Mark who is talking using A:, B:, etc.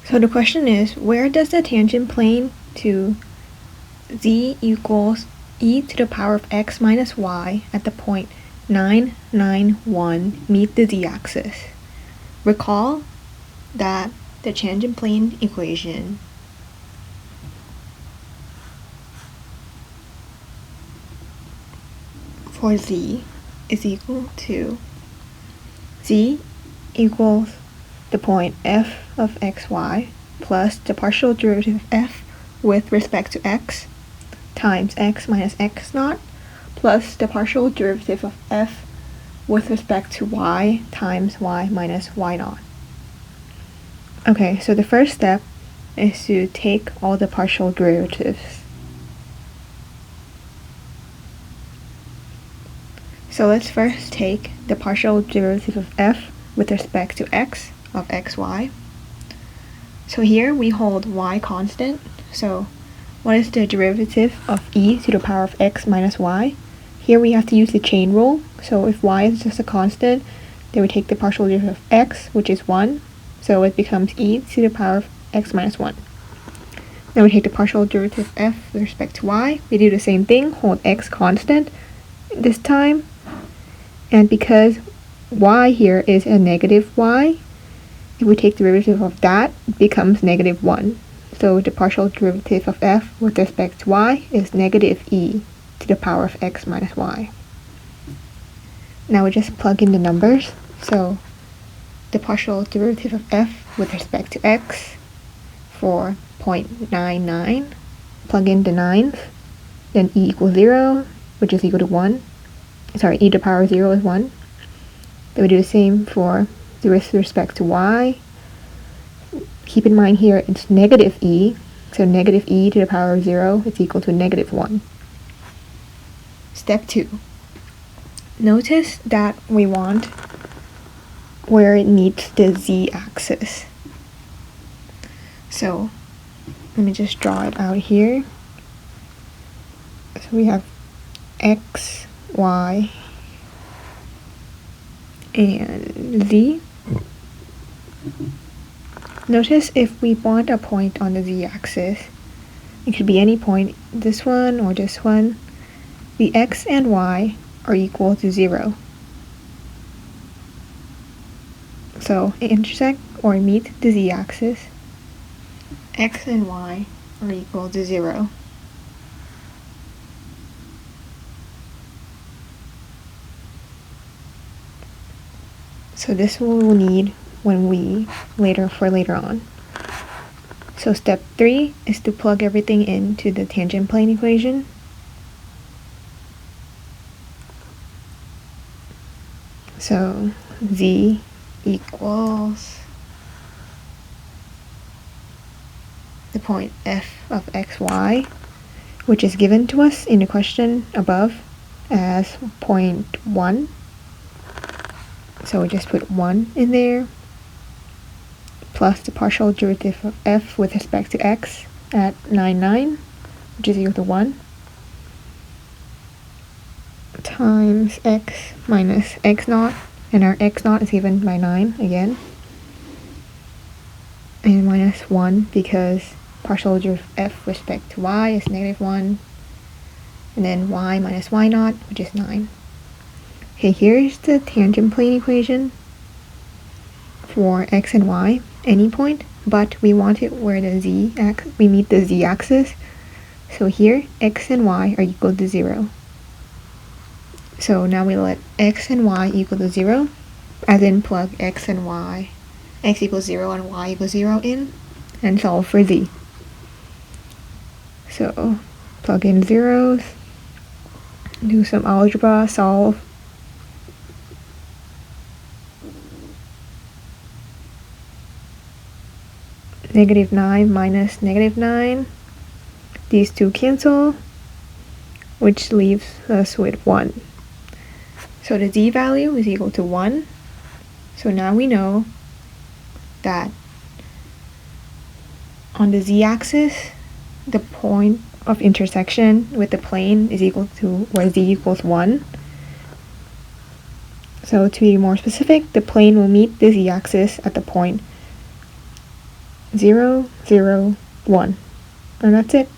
A: So the question is, where does the tangent plane to z equals e to the power of x minus y at the point 9, 9, 1 meet the z-axis? Recall that the tangent plane equation for z is equal to z equals the point f of xy plus the partial derivative of f with respect to x times x minus x naught plus the partial derivative of f with respect to y times y minus y naught. Okay, so the first step is to take all the partial derivatives. So let's first take the partial derivative of f with respect to x of xy. So here we hold y constant. So what is the derivative of e to the power of x minus y? Here we have to use the chain rule. So if y is just a constant, then we take the partial derivative of x, which is 1. So it becomes e to the power of x minus 1. Then we take the partial derivative of f with respect to y. We do the same thing, hold x constant this time. And because y here is a negative y, if we take the derivative of that, it becomes negative 1. So the partial derivative of f with respect to y is negative e to the power of x minus y. Now we just plug in the numbers. So the partial derivative of f with respect to x for 0.99, plug in the 9s, then e equals 0, which is equal to 1. Sorry, e to the power of 0 is 1. Then we do the same for with respect to y. Keep in mind here it's negative e, so negative e to the power of 0 is equal to negative 1. Step 2. Notice that we want where it meets the z-axis. So let me just draw it out here. So we have x, y, and z. Notice if we want a point on the z-axis, it could be any point, this one or this one, the x and y are equal to 0. So intersect or meet the z-axis, x and y are equal to 0. So this we'll need when we later on. So step 3 is to plug everything into the tangent plane equation. So z equals the point f of xy, which is given to us in the question above as 0.1. So we just put 1 in there, plus the partial derivative of f with respect to x at 9, which is equal to 1, times x minus x naught, and our x naught is given by 9 again, and minus 1 because partial derivative of f with respect to y is negative 1, and then y minus y naught, which is 9. Okay, here's the tangent plane equation for x and y, any point, but we want it where we meet the z-axis. So here, x and y are equal to 0. So now we let x and y equal to 0, as in plug x and y, x equals 0 and y equals 0 in, and solve for z. So plug in zeros, do some algebra, solve. Negative 9 minus negative 9. These two cancel, which leaves us with 1. So the z value is equal to 1. So now we know that on the z-axis, the point of intersection with the plane is equal to where z equals 1. So to be more specific, the plane will meet the z-axis at the point 0, 0, 1. And that's it.